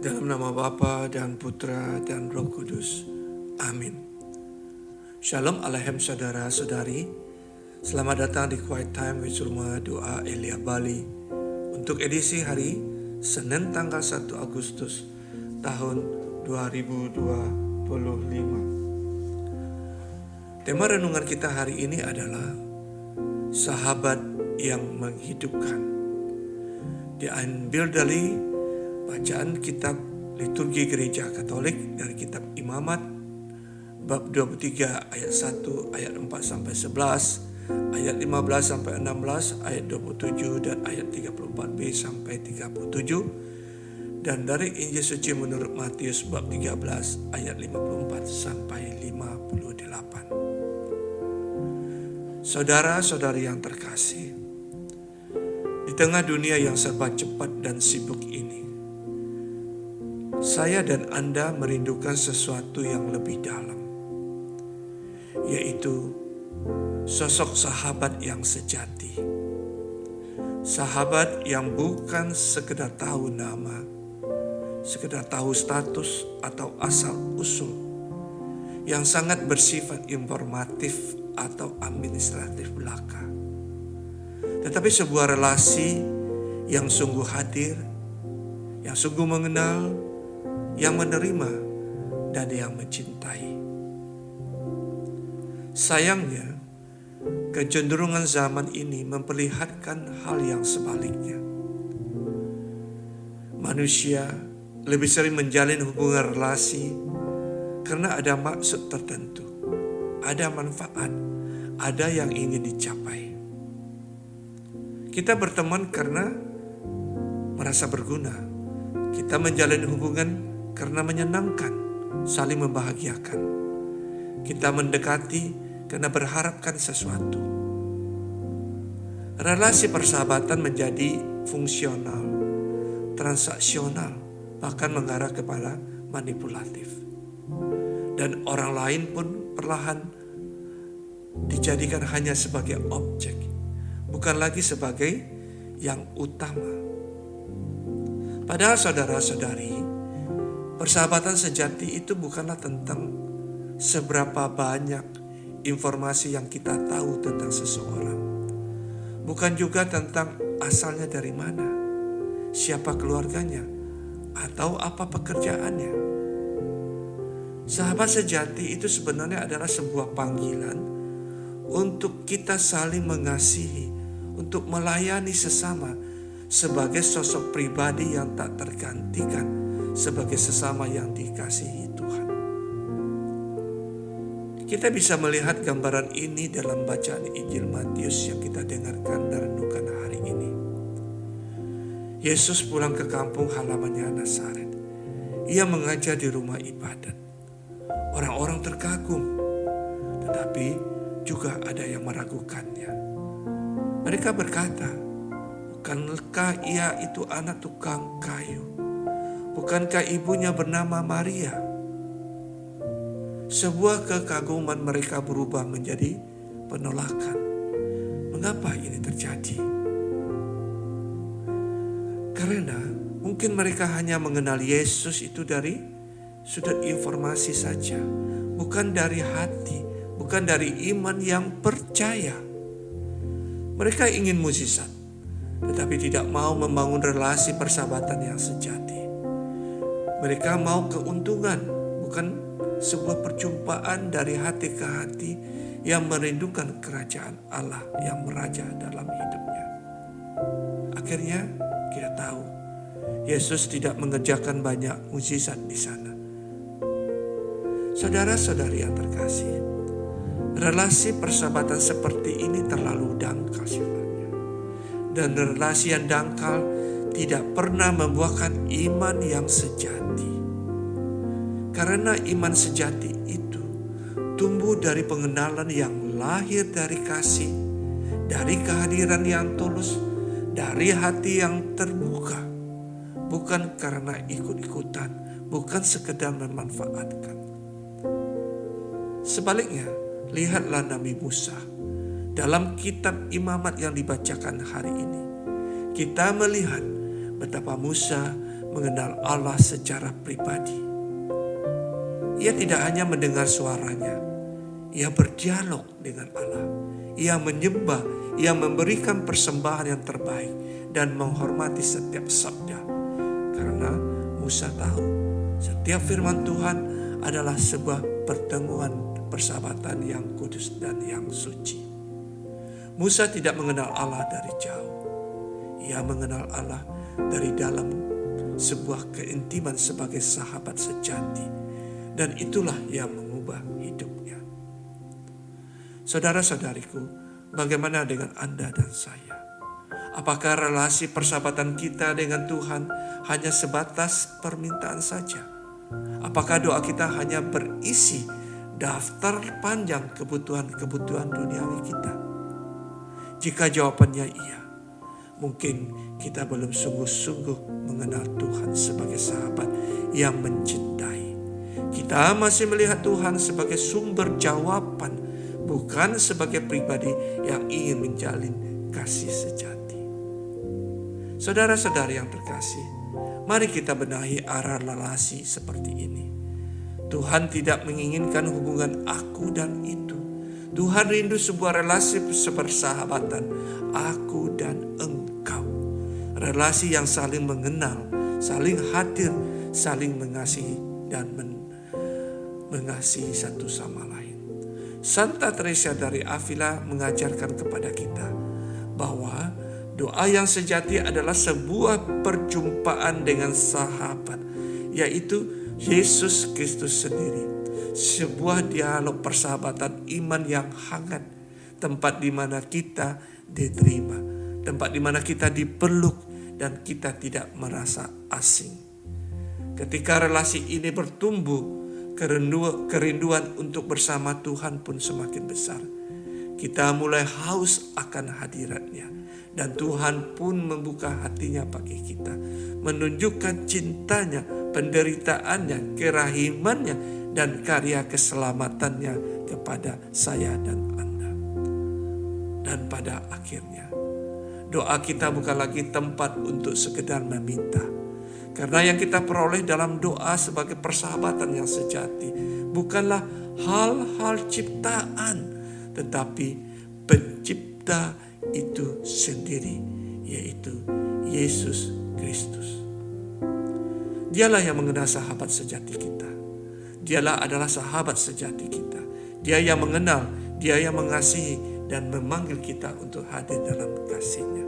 Dalam nama Bapa dan Putra dan Roh Kudus. Amin. Shalom Alehem saudara-saudari. Selamat datang di Quiet Time with Rumah Doa Elia Bali untuk edisi hari Senin tanggal 1 Agustus tahun 2025. Tema renungan kita hari ini adalah sahabat yang menghidupkan. Diambil dari bacaan kitab liturgi gereja Katolik dari kitab Imamat bab 23 ayat 1 ayat 4 sampai 11, ayat 15 sampai 16, ayat 27 dan ayat 34b sampai 37, dan dari Injil Suci menurut Matius bab 13 ayat 54 sampai 58. Saudara-saudari yang terkasih, di tengah dunia yang serba cepat dan sibuk ini, saya dan Anda merindukan sesuatu yang lebih dalam, yaitu sosok sahabat yang sejati. Sahabat yang bukan sekedar tahu nama, sekedar tahu status atau asal-usul, yang sangat bersifat informatif atau administratif belaka. Tetapi sebuah relasi yang sungguh hadir, yang sungguh mengenal, yang menerima, dan yang mencintai. Sayangnya, kecenderungan zaman ini memperlihatkan hal yang sebaliknya. Manusia lebih sering menjalin hubungan relasi karena ada maksud tertentu, ada manfaat, ada yang ingin dicapai. Kita berteman karena merasa berguna. Kita menjalin hubungan karena menyenangkan, saling membahagiakan. Kita mendekati karena berharapkan sesuatu. Relasi persahabatan menjadi fungsional, transaksional, bahkan mengarah kepada manipulatif. Dan orang lain pun perlahan dijadikan hanya sebagai objek, bukan lagi sebagai yang utama. Padahal saudara-saudari, persahabatan sejati itu bukanlah tentang seberapa banyak informasi yang kita tahu tentang seseorang. Bukan juga tentang asalnya dari mana, siapa keluarganya, atau apa pekerjaannya. Sahabat sejati itu sebenarnya adalah sebuah panggilan untuk kita saling mengasihi, untuk melayani sesama sebagai sosok pribadi yang tak tergantikan, sebagai sesama yang dikasihi Tuhan. Kita bisa melihat gambaran ini dalam bacaan Injil Matius yang kita dengarkan dan renungkan hari ini. Yesus pulang ke kampung halamannya Nazaret. Ia mengajar di rumah ibadat. Orang-orang terkagum, tetapi juga ada yang meragukannya. Mereka berkata, "Bukankah ia itu anak tukang kayu? Bukankah ibunya bernama Maria?" Sebuah kekaguman mereka berubah menjadi penolakan. Mengapa ini terjadi? Karena mungkin mereka hanya mengenal Yesus itu dari sudut informasi saja, bukan dari hati, bukan dari iman yang percaya. Mereka ingin mukjizat, tetapi tidak mau membangun relasi persahabatan yang sejati. Mereka mau keuntungan, bukan sebuah perjumpaan dari hati ke hati yang merindukan kerajaan Allah yang meraja dalam hidupnya. Akhirnya kita tahu, Yesus tidak mengerjakan banyak mukjizat di sana. Saudara-saudari yang terkasih, relasi persahabatan seperti ini terlalu dangkal sifatnya. Dan relasi yang dangkal tidak pernah membuahkan iman yang sejati. Karena iman sejati itu tumbuh dari pengenalan yang lahir dari kasih, dari kehadiran yang tulus, dari hati yang terbuka, bukan karena ikut-ikutan, bukan sekedar memanfaatkan. Sebaliknya, lihatlah Nabi Musa dalam kitab Imamat yang dibacakan hari ini. Kita melihat betapa Musa mengenal Allah secara pribadi. Ia tidak hanya mendengar suaranya, ia berdialog dengan Allah. Ia menyembah, ia memberikan persembahan yang terbaik dan menghormati setiap sabda. Karena Musa tahu setiap firman Tuhan adalah sebuah pertemuan persahabatan yang kudus dan yang suci. Musa tidak mengenal Allah dari jauh. Ia mengenal Allah dari dalam sebuah keintiman sebagai sahabat sejati. Dan itulah yang mengubah hidupnya. Saudara-saudariku, bagaimana dengan Anda dan saya? Apakah relasi persahabatan kita dengan Tuhan hanya sebatas permintaan saja? Apakah doa kita hanya berisi daftar panjang kebutuhan-kebutuhan duniawi kita? Jika jawabannya iya, mungkin kita belum sungguh-sungguh mengenal Tuhan sebagai sahabat yang mencintai. Kita masih melihat Tuhan sebagai sumber jawaban, bukan sebagai pribadi yang ingin menjalin kasih sejati. Saudara-saudari yang terkasih, mari kita benahi arah relasi seperti ini. Tuhan tidak menginginkan hubungan aku dan itu. Tuhan rindu sebuah relasi sepersahabatan, aku dan engkau. Relasi yang saling mengenal, saling hadir, saling mengasihi dan mengasihi satu sama lain. Santa Teresa dari Avila mengajarkan kepada kita bahwa doa yang sejati adalah sebuah perjumpaan dengan sahabat, yaitu Yesus Kristus sendiri. Sebuah dialog persahabatan iman yang hangat, tempat di mana kita diterima, tempat di mana kita dipeluk dan kita tidak merasa asing. Ketika relasi ini bertumbuh, kerinduan untuk bersama Tuhan pun semakin besar. Kita mulai haus akan hadiratnya, dan Tuhan pun membuka hatinya bagi kita, menunjukkan cintanya, penderitaannya, kerahimannya, dan karya keselamatannya kepada saya dan Anda. Dan pada akhirnya, doa kita bukan lagi tempat untuk sekedar meminta. Karena yang kita peroleh dalam doa sebagai persahabatan yang sejati bukanlah hal-hal ciptaan, tetapi pencipta itu sendiri, yaitu Yesus Kristus. Dialah yang mengenal sahabat sejati kita. Dialah adalah sahabat sejati kita. Dia yang mengenal, dia yang mengasihi dan memanggil kita untuk hadir dalam kasih-Nya.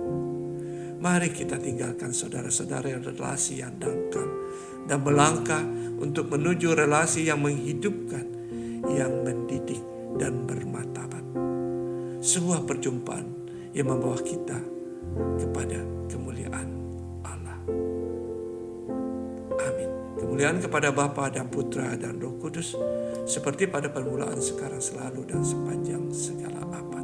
Mari kita tinggalkan saudara-saudara relasi yang dangkal dan melangkah untuk menuju relasi yang menghidupkan, yang mendidik dan bermartabat. Sebuah perjumpaan yang membawa kita kepada kemuliaan Allah. Amin. Kemuliaan kepada Bapa dan Putra dan Roh Kudus, seperti pada permulaan, sekarang, selalu, dan sepanjang segala abad.